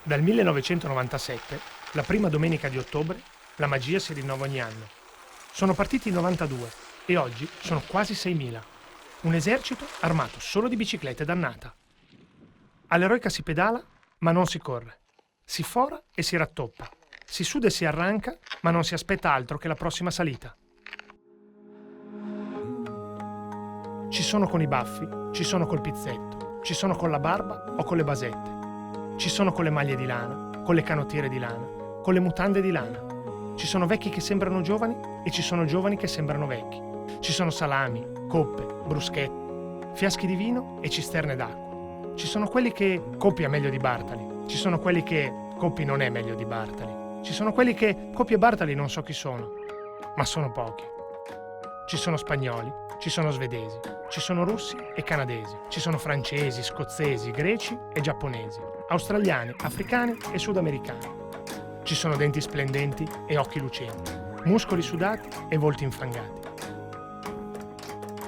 Dal 1997, la prima domenica di ottobre, la magia si rinnova ogni anno. Sono partiti 92 e oggi sono quasi 6.000. Un esercito armato solo di biciclette dannata. All'Eroica si pedala, ma non si corre. Si fora e si rattoppa. Si suda e si arranca, ma non si aspetta altro che la prossima salita. Ci sono con i baffi, ci sono col pizzetto, ci sono con la barba o con le basette. Ci sono con le maglie di lana, con le canottiere di lana, con le mutande di lana. Ci sono vecchi che sembrano giovani e ci sono giovani che sembrano vecchi. Ci sono salami, coppe, bruschette, fiaschi di vino e cisterne d'acqua. Ci sono quelli che Coppi è meglio di Bartali. Ci sono quelli che Coppi non è meglio di Bartali. Ci sono quelli che Coppi e Bartali non so chi sono, ma sono pochi. Ci sono spagnoli, ci sono svedesi, ci sono russi e canadesi, ci sono francesi, scozzesi, greci e giapponesi, australiani, africani e sudamericani. Ci sono denti splendenti e occhi lucenti, muscoli sudati e volti infangati.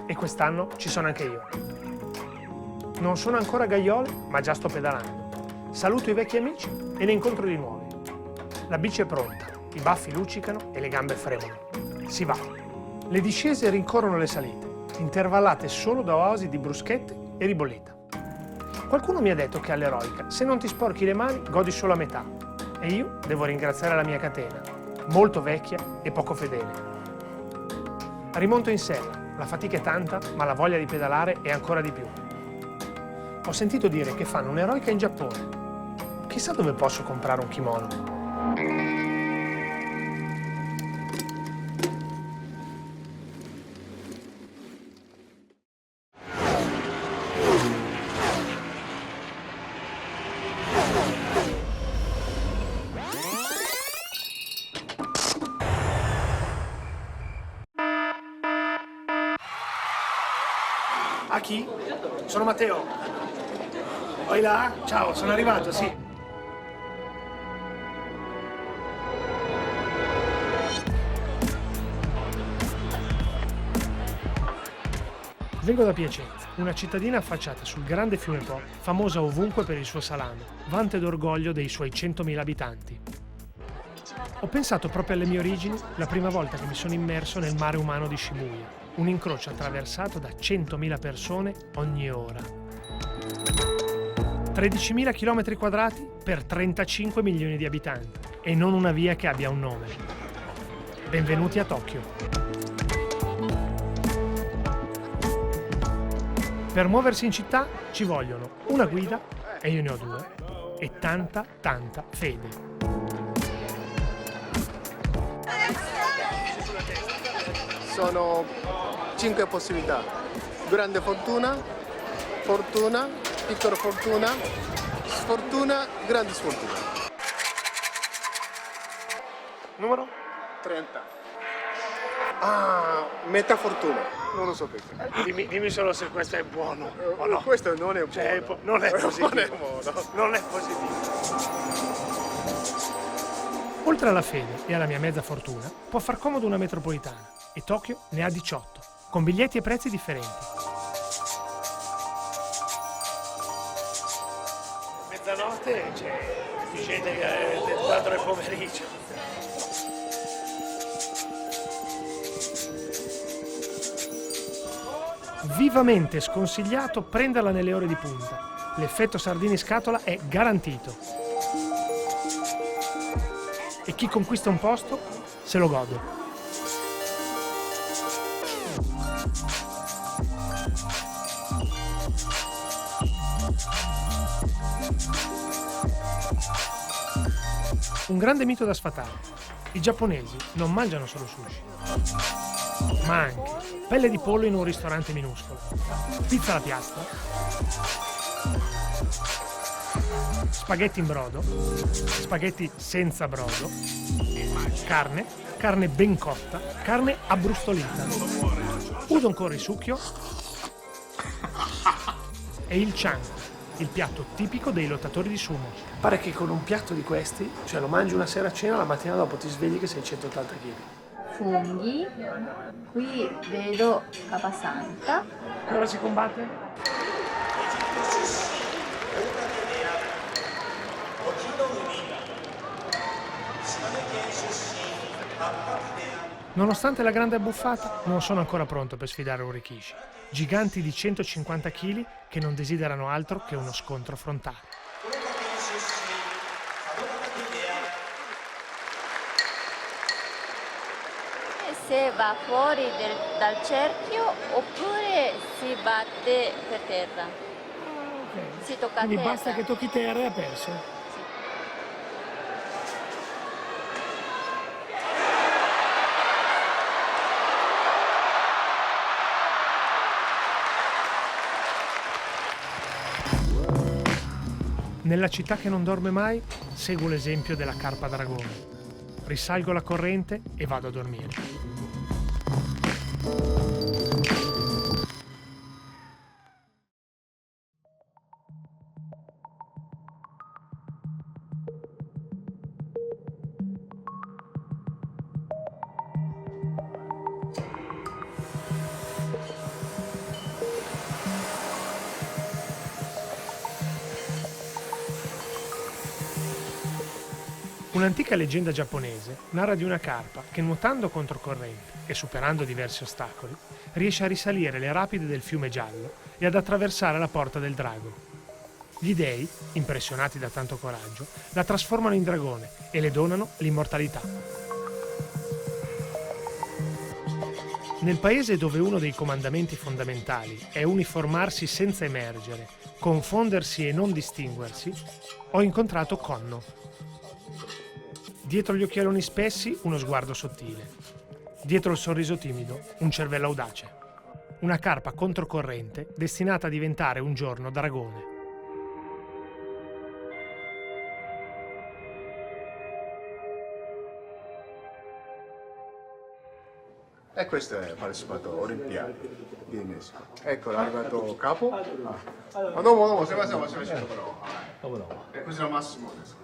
E quest'anno ci sono anche io. Non sono ancora Gaiole, ma già sto pedalando. Saluto i vecchi amici e ne incontro di nuovi. La bici è pronta, i baffi luccicano e le gambe fremono. Si va. Le discese rincorrono le salite, intervallate solo da oasi di bruschette e ribollita. Qualcuno mi ha detto che all'Eroica, se non ti sporchi le mani, godi solo a metà. E io devo ringraziare la mia catena, molto vecchia e poco fedele. Rimonto in sella, la fatica è tanta, ma la voglia di pedalare è ancora di più. Ho sentito dire che fanno un'Eroica in Giappone. Chissà dove posso comprare un kimono. A chi? Sono Matteo. Oi là? Ciao, sono arrivato, sì. Vengo da Piacenza, una cittadina affacciata sul grande fiume Po, famosa ovunque per il suo salame, vante d'orgoglio dei suoi 100.000 abitanti. Ho pensato proprio alle mie origini la prima volta che mi sono immerso nel mare umano di Shibuya, un incrocio attraversato da 100.000 persone ogni ora. 13.000 km quadrati per 35 milioni di abitanti e non una via che abbia un nome. Benvenuti a Tokyo. Per muoversi in città ci vogliono una guida, e io ne ho 2, e tanta fede. Sono 5 possibilità. Grande fortuna, fortuna, piccola fortuna, sfortuna, grande sfortuna. Numero? 30. Ah, metà fortuna. Non lo so perché. Dimmi solo se questo è buono o no. Questo non è buono. Cioè, non è positivo. Non è buono. Non è positivo. Oltre alla fede e alla mia mezza fortuna, può far comodo una metropolitana e Tokyo ne ha 18, con biglietti e prezzi differenti. Mezzanotte c'è gente che è del 4 del pomeriggio. Vivamente sconsigliato prenderla nelle ore di punta. L'effetto sardina in scatola è garantito. E chi conquista un posto se lo gode. Un grande mito da sfatare. I giapponesi non mangiano solo sushi, ma anche pelle di pollo in un ristorante minuscolo, pizza alla piastra, spaghetti in brodo, spaghetti senza brodo, carne ben cotta, carne abbrustolita, udon con risucchio e il chan, il piatto tipico dei lottatori di sumo. Pare che con un piatto di questi, cioè lo mangi una sera a cena, la mattina dopo ti svegli che sei 180 kg. Funghi, qui vedo capasanta. Allora si combatte? Nonostante la grande abbuffata, non sono ancora pronto per sfidare un Rikishi. Giganti di 150 kg che non desiderano altro che uno scontro frontale. Se va fuori dal cerchio oppure si batte per terra. Ok. Si tocca Quindi a terra. basta che tocchi terra e ha perso. Nella città che non dorme mai, seguo l'esempio della carpa dragone. Risalgo la corrente e vado a dormire. Un'antica leggenda giapponese narra di una carpa che, nuotando controcorrente e superando diversi ostacoli, riesce a risalire le rapide del fiume giallo e ad attraversare la porta del drago. Gli dei, impressionati da tanto coraggio, la trasformano in dragone e le donano l'immortalità. Nel paese dove uno dei comandamenti fondamentali è uniformarsi senza emergere, confondersi e non distinguersi, ho incontrato Konno. Dietro gli occhialoni spessi, uno sguardo sottile. Dietro il sorriso timido, un cervello audace. Una carpa controcorrente destinata a diventare un giorno dragone. E questo è partecipato Olimpiadi di Messico. Ecco, è arrivato capo. Ma dopo, se vai, però. E questo è Massimo adesso.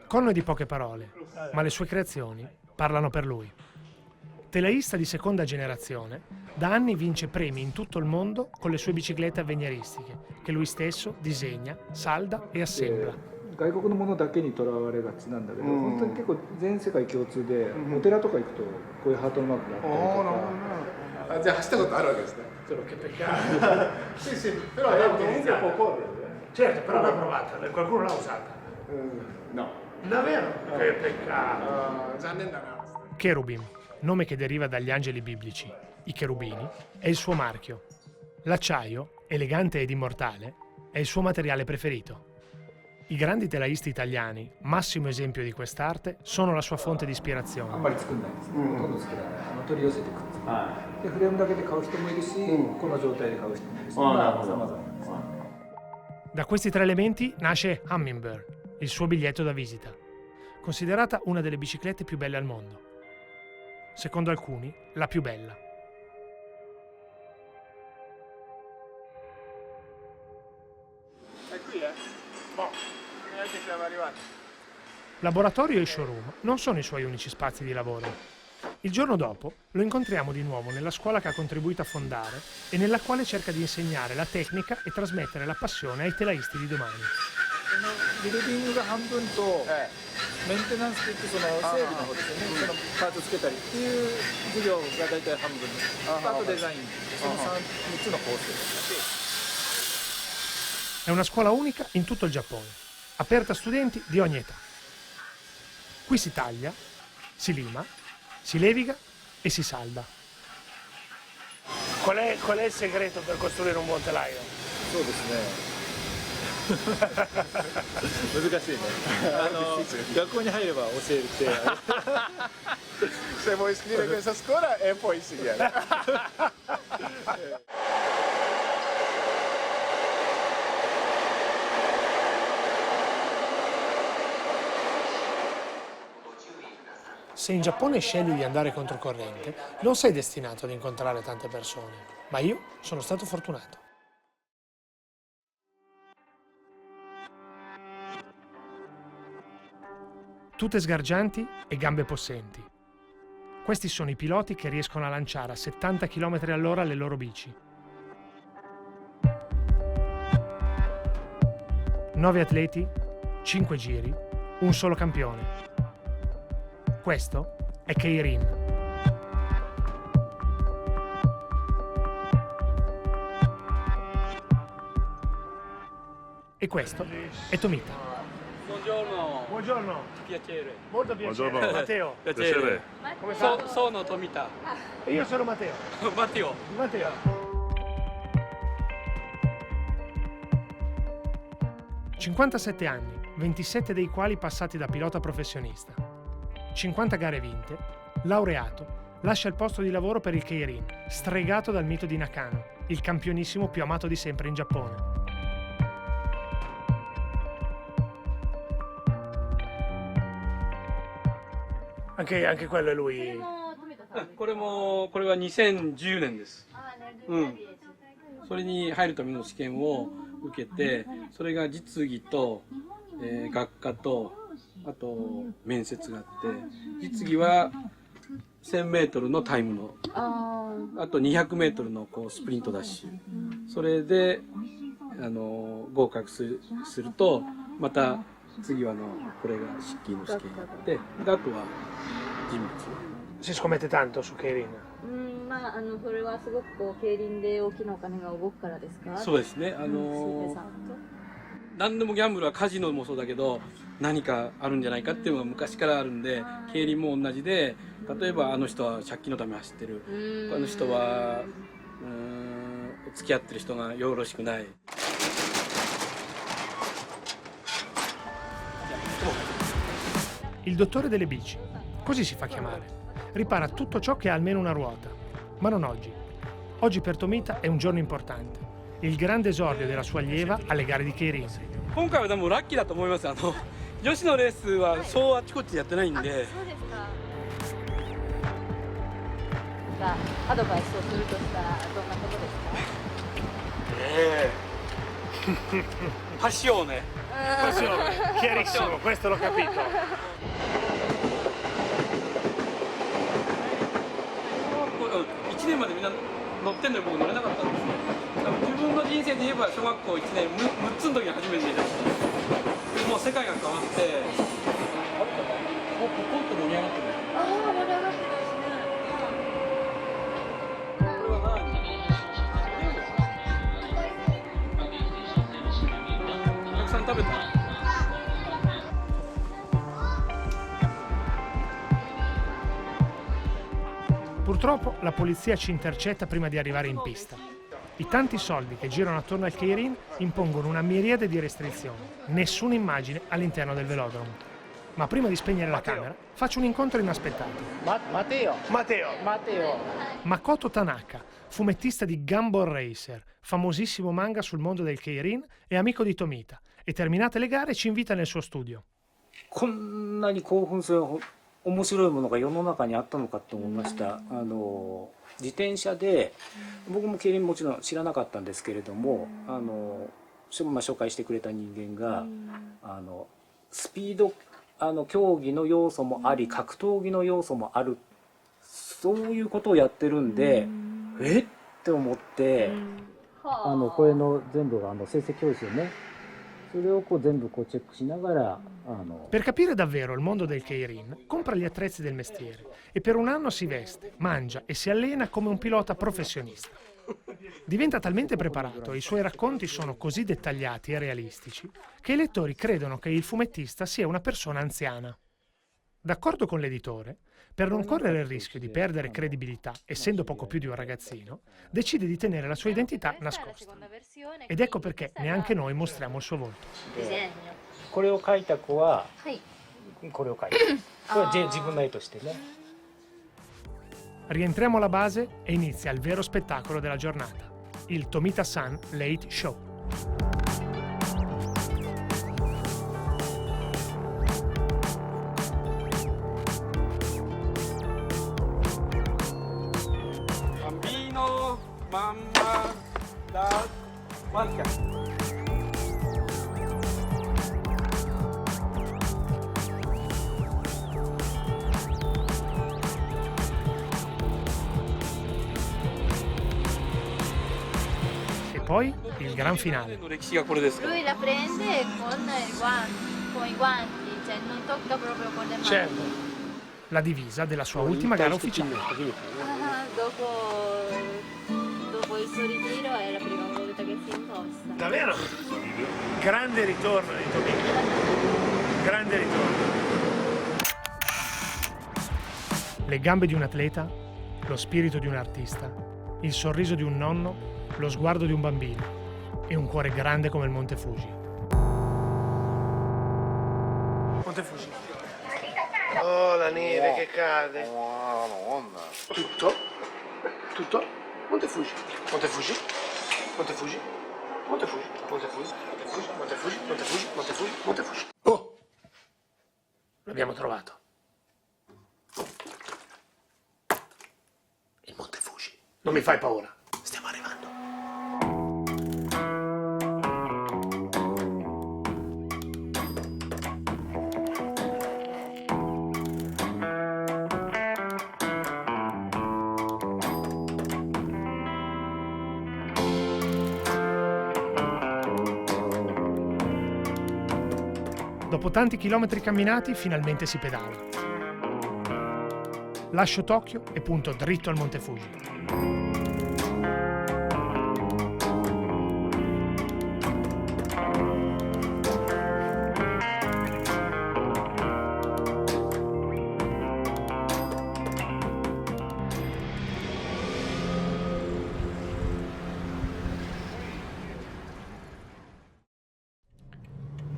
Konno è di poche parole, ma le sue creazioni parlano per lui. Telaista di seconda generazione, da anni vince premi in tutto il mondo con le sue biciclette avveniristiche, che lui stesso disegna, salda e assembla. 外国のものだけにとらわれがちなんだけど、本当に結構全世界共通で、お寺とか行くとこういうハートのマークがあったりとか。じゃあ走ったことあるわけですね。Che peccato. Sì, sì, però è comunque può correre. Certo, però l'ha provata, qualcuno l'ha usata. No. Davvero? Che peccato. 残念だな。 Cherubim, nome che deriva dagli angeli biblici, i cherubini, è il suo marchio. L'acciaio, elegante ed immortale, è il suo materiale preferito. I grandi telaisti italiani, massimo esempio di quest'arte, sono la sua fonte di あん ispirazione. まり作んないですね。ほとんど作らない。取り寄せてくっつけて。でフレームだけで買う人もいるし、この状態で買う人もいるし、様々ですね。 Da questi tre elementi nasce Hummingbird, il suo biglietto da visita, considerata una delle biciclette più belle al mondo. Secondo alcuni, la più bella. È qui, Boh, neanche siamo arrivati. Laboratorio e showroom non sono i suoi unici spazi di lavoro. Il giorno dopo lo incontriamo di nuovo nella scuola che ha contribuito a fondare e nella quale cerca di insegnare la tecnica e trasmettere la passione ai telaisti di domani. ビルディングが半分と、メンテナンスといってその整備の方ですよね。そのパーツつけたりっていう授業が大体半分です。あとデザイン、その3つのコース。 È una scuola unica in tutto il Giappone, aperta a studenti di ogni età. Qui si taglia, si lima, si leviga e si salda. Qual è il segreto per costruire un buon telaio? そうですね。難しいね。学校に入れば教えて。Se vuoi iscrivere questa scuola e puoi insegnare. Se in Giappone scegli di andare controcorrente, non sei destinato ad incontrare tante persone, ma io sono stato fortunato. Tute sgargianti e gambe possenti. Questi sono i piloti che riescono a lanciare a 70 km all'ora le loro bici. 9 atleti, 5 giri, un solo campione. Questo è Keirin. E questo è Tomita. Buongiorno. Buongiorno. Piacere. Molto piacere. Buongiorno. Matteo. Piacere. Come fa? Sono Tomita. E io sono Matteo. Matteo. Matteo. 57 anni, 27 dei quali passati da pilota professionista. 50 gare vinte, laureato, lascia il posto di lavoro per il Keirin, stregato dal mito di Nakano, il campionissimo più amato di sempre in Giappone. Anche quello è lui. これは2010年です。それに入るための試験を受けて、それが実技と、学科とあと面接があって、実技は1000メートルのタイムの、あと200メートルのこうスプリントダッシュ、それで合格するとまた次はこれが筆記の試験があって、であとは人物。 Si scommette tanto su Keirin. まあそれはすごくこう競輪で大きなお金が動くからですか？そうですね。何でもギャンブルはカジノもそうだけど何かあるんじゃないかっていうのが昔からあるんで、競輪も同じで、例えばあの人は借金のため走ってる、あの人は付き合ってる人がよろしくない。 Il dottore delle bici, così si fa chiamare. Ripara tutto ciò che ha almeno una ruota. Ma non oggi. Oggi per Tomita è un giorno importante. Il grande esordio della sua allieva alle gare di Keirin. 今回はでもラッキーだと思います。女子のレースはそうあちこちやってないんで。そうですか。アドバイスをするとしたらどんなことですか？Passione. Chiarissimo, questo l'ho capito. 1年までみんな乗ってんのに僕乗れなかったんですね。自分の人生で言えば小学校1年6つの時に初めて出たし、もう世界が変わって、ポコンと盛り上がってる。ああ、盛り上がってますね。これは何？たくさん食べた？ Purtroppo la polizia ci intercetta prima di arrivare in pista. I tanti soldi che girano attorno al Keirin impongono una miriade di restrizioni. Nessuna immagine all'interno del velodromo. Ma prima di spegnere la camera, faccio un incontro inaspettato. Matteo. Makoto Tanaka, fumettista di Gumball Racer, famosissimo manga sul mondo del Keirin e amico di Tomita, e terminate le gare ci invita nel suo studio. こんなに興奮する面白いものが世の中にあったのかと思いました。自転車で僕も競輪もちろん知らなかったんですけれども、紹介してくれた人間がスピード競技の要素もあり格闘技の要素もある、そういうことをやってるんで、えって思って、これの全部が成績表ですよね。それを全部チェックしながら。 Per capire davvero il mondo del Keirin, compra gli attrezzi del mestiere e per un anno si veste, mangia e si allena come un pilota professionista. Diventa talmente preparato e i suoi racconti sono così dettagliati e realistici che i lettori credono che il fumettista sia una persona anziana. D'accordo con l'editore, per non correre il rischio di perdere credibilità, essendo poco più di un ragazzino, decide di tenere la sua identità nascosta. Ed ecco perché neanche noi mostriamo il suo volto. これを書いた子は、これを書いた。これは自分の絵としてね。 Rientriamo alla base e inizia il vero spettacolo della giornata, il Tomita-san Late Show. Bambino, mamma, dad, marca. poi il gran finale. の歴史がこれですから。 Lui la prende con i guanti, cioè non tocca proprio con le mani. Certo. La divisa della sua ultima gara ufficiale. Dopo il suo ritiro è la prima volta che si indossa. Davvero? Grande ritorno di Tomino. Grande ritorno. Le gambe di un atleta, lo spirito di un artista, il sorriso di un nonno, lo sguardo di un bambino e un cuore grande come il Monte Fuji. Monte Fuji. Oh, la neve che cade. Madonna. Tutto. Monte Fuji. Monte Fuji. Monte Fuji. Monte Fuji. Monte Fuji. Monte Fuji. Monte Fuji. Monte Fuji. Monte Fuji. Monte Fuji. Oh! L'abbiamo trovato. Il Monte Fuji. Non mi fai paura. Stiamo arrivando. Dopo tanti chilometri camminati, finalmente si pedala. Lascio Tokyo e punto dritto al Monte Fuji.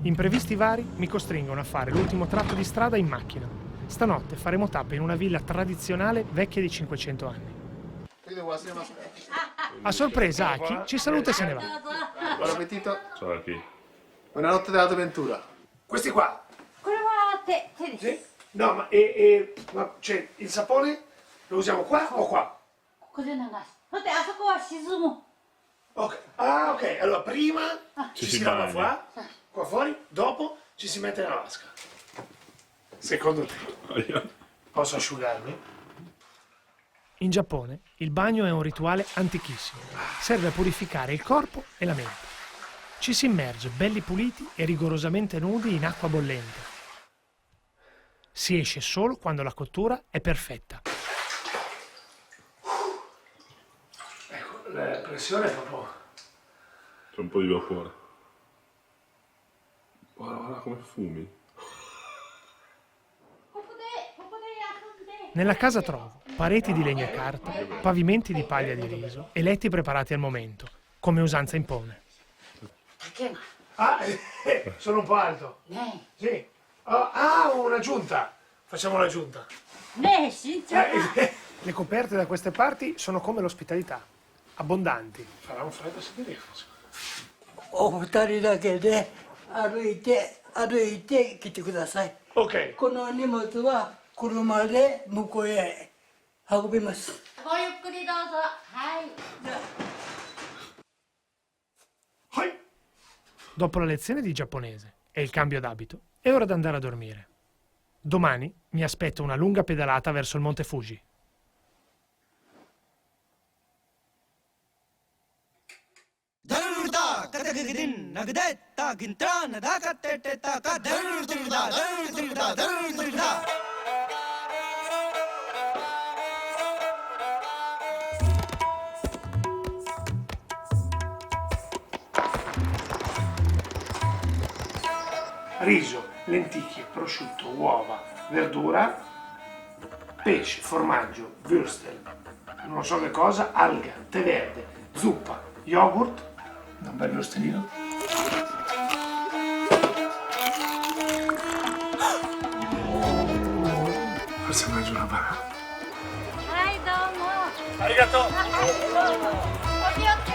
Imprevisti vari mi costringono a fare l'ultimo tratto di strada in macchina. Stanotte faremo tappe in una villa tradizionale vecchia di 500 anni. A sorpresa Aki ci saluta e se ne va. Buon appetito. Ciao Aki. Buonanotte dell'avventura. Questi qua? Sì. No, ma cioè, il sapone lo usiamo qua o qua? Ok. Ah, ok. Allora prima ci si lava qua fuori, dopo ci si mette nella vasca. Secondo te posso asciugarmi? In Giappone il bagno è un rituale antichissimo. Serve a purificare il corpo e la mente. Ci si immerge belli puliti e rigorosamente nudi in acqua bollente. Si esce solo quando la cottura è perfetta. Ecco, la pressione è proprio... C'è un po' di vapore. Guarda come fumi. Nella casa trovo pareti di legno e carta, pavimenti di paglia di riso e letti preparati al momento, come usanza impone. Ah, sono un po' alto. Sì. Una giunta. Facciamo la giunta. Le coperte da queste parti sono come l'ospitalità, abbondanti. Farà un freddo sidereco. お二人だけで歩いて来てください。 Ok. この荷物は車で向こうへ運びます。ごゆっくりどうぞ。はい。 Dopo la lezione di giapponese e il cambio d'abito, è ora di andare a dormire. Domani mi aspetta una lunga pedalata verso il Monte Fuji. Riso, lenticchie, prosciutto, uova, verdura, pesce, formaggio, würstel, non so che cosa, alga, tè verde, zuppa, yogurt, un bel würstelino. Forse mangio una banana. Hai, domo. Arigato! Oddio,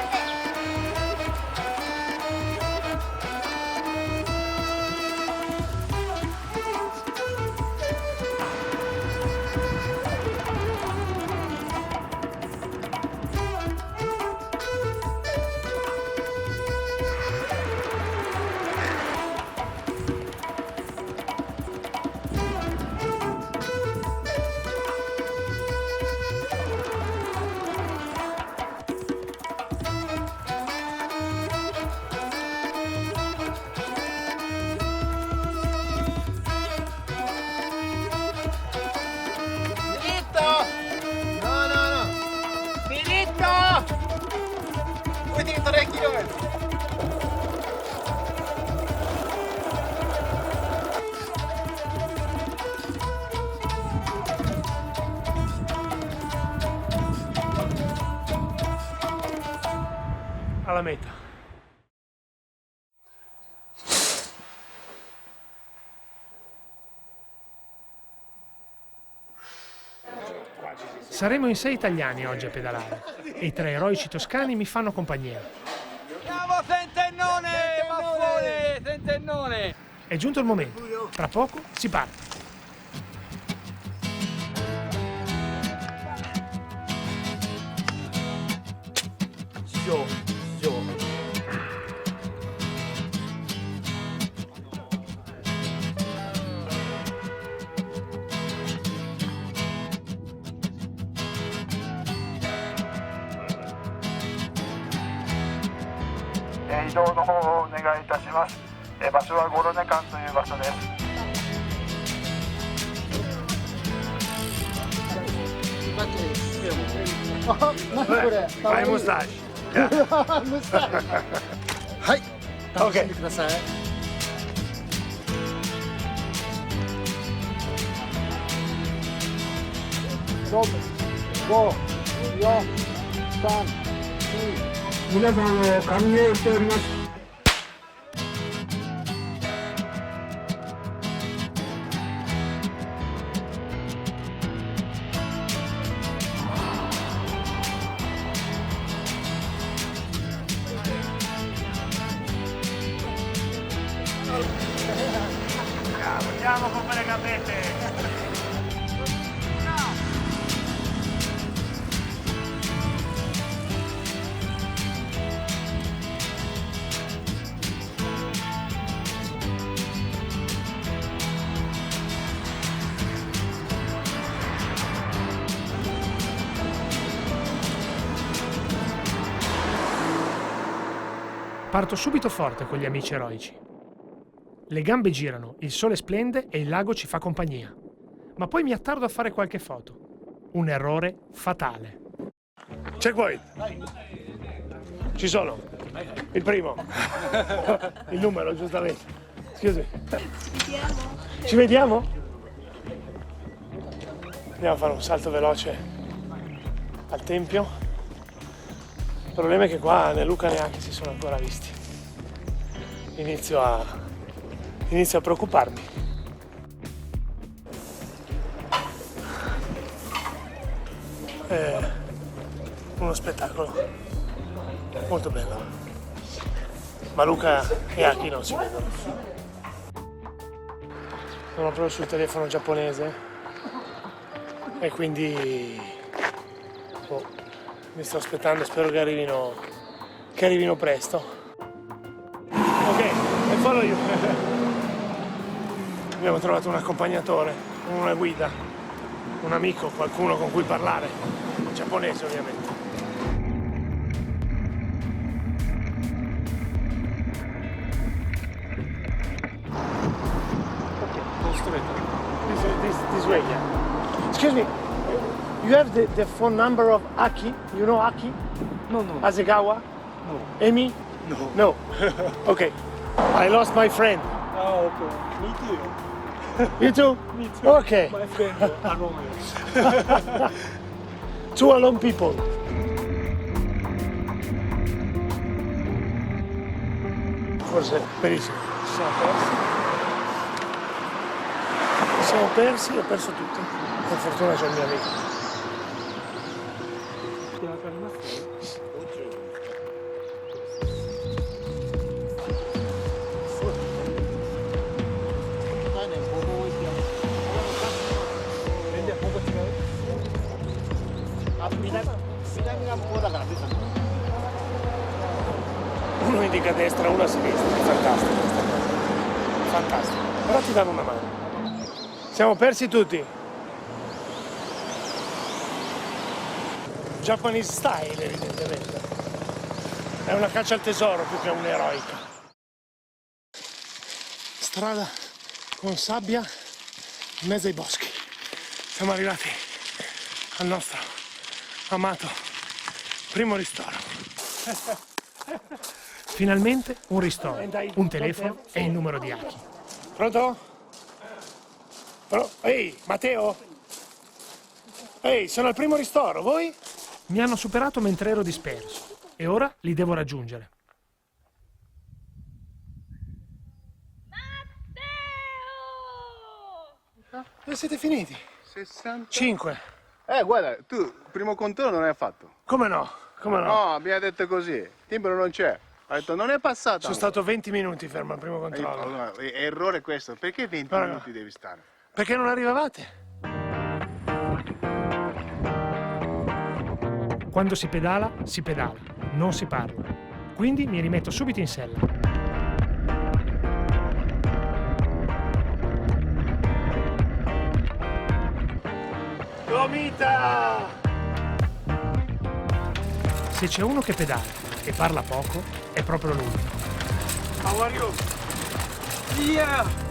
meta. Saremo in 6 italiani oggi a pedalare e i 3 eroici toscani mi fanno compagnia. Andiamo Sentennone, Maffone, Sentennone! È giunto il momento, tra poco si parte.移動の方をお願いいたします。場所はゴロネ館という場所です。Vai mustache. Hai. 楽しん Ok. でください。皆さんを歓迎しております。Andiamo con quelle gambette. Parto subito forte con gli amici eroici. Le gambe girano, il sole splende e il lago ci fa compagnia. Ma poi mi attardo a fare qualche foto. Un errore fatale. Checkpoint! Ci sono. Il primo. Il numero, giustamente. Scusi. Ci vediamo? Andiamo a fare un salto veloce al tempio. Il problema è che qua né Luca neanche si sono ancora visti. Inizio a preoccuparmi. È uno spettacolo molto bello. Ma Luca e Aki non si vedono. Sono proprio sul telefono giapponese e quindi mi sto aspettando, spero che arrivino presto. Ok, e follow you. Abbiamo trovato un accompagnatore, una guida, un amico, qualcuno con cui parlare, giapponese ovviamente. Go straight. This way, yeah. Excuse me, you have the phone number of Aki? You know Aki? No. Hasegawa? No. Amy? No. No. Okay. I lost my friend. Oh, okay. Me too. You too? Me too. Okay. My friend alone. Two alone people. Forse benissimo. Siamo persi, ho perso tutto. Per fortuna c'è il mio amico. Uno indica a destra, uno a sinistra, è fantastico questa cosa. Fantastico. Però ti danno una mano. Siamo persi tutti. Japanese style evidentemente. È una caccia al tesoro più che un'eroica. Strada con sabbia in mezzo ai boschi. Siamo arrivati al nostro amato primo ristoro. Finalmente un ristoro, un telefono e il numero di Aki. Pronto? Ehi, Matteo? Ehi, sono al primo ristoro, voi? Mi hanno superato mentre ero disperso e ora li devo raggiungere. Dove siete finiti? 60. 5. Guarda, tu il primo controllo non hai fatto. Come no? Come no? No, abbiamo detto così. Il timbro non c'è. Ha detto non è passato. Sono stato 20 minuti fermo al primo controllo. Allora, errore questo. Perché 20 Però- minuti devi stare? Perché non arrivavate? Quando si pedala, non si parla. Quindi mi rimetto subito in sella. Gomita! Se c'è uno che pedala e parla poco, è proprio lui. How are you? Yeah!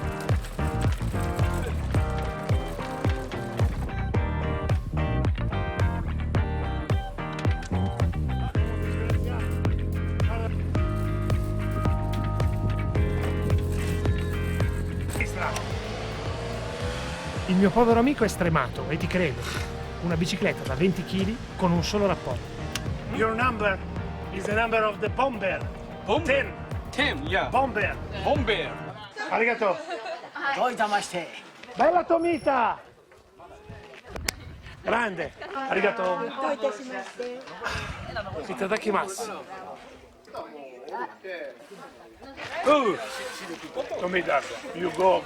Il mio povero amico è stremato e ti credo. Una bicicletta da 20 kg con un solo rapporto. Your number is the number of the bomber. Bomber? 10, yeah. Bomber. Bomber. Arigato. どういたまして。 Bella Tomita! Grande. Arigato. どういたしまして。 Itadakimasu. Oh, Tomita, you go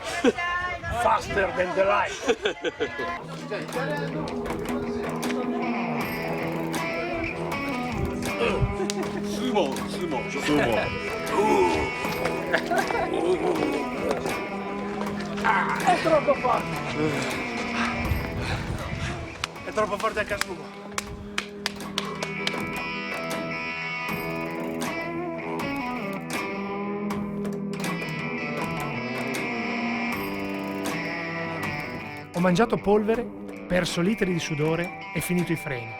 faster than the light. Sumo. È troppo forte. È troppo forte anche a sumo. Ho mangiato polvere, perso litri di sudore e finito i freni.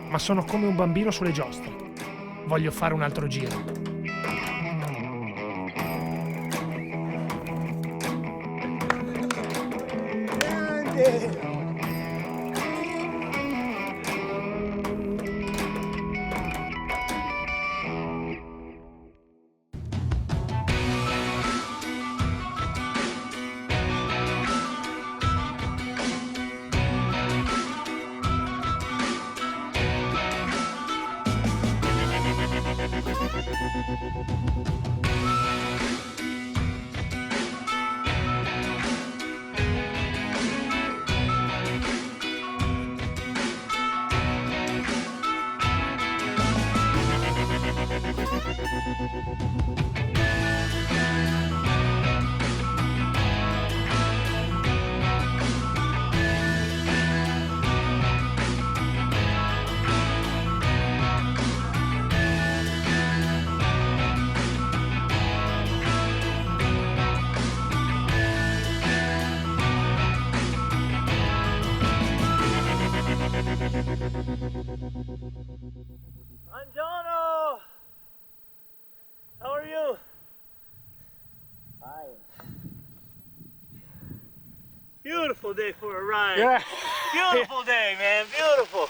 Ma sono come un bambino sulle giostre. Voglio fare un altro giro. Buongiorno! How are you? Fine. Beautiful day for a ride. Yeah. Beautiful day, man. Beautiful.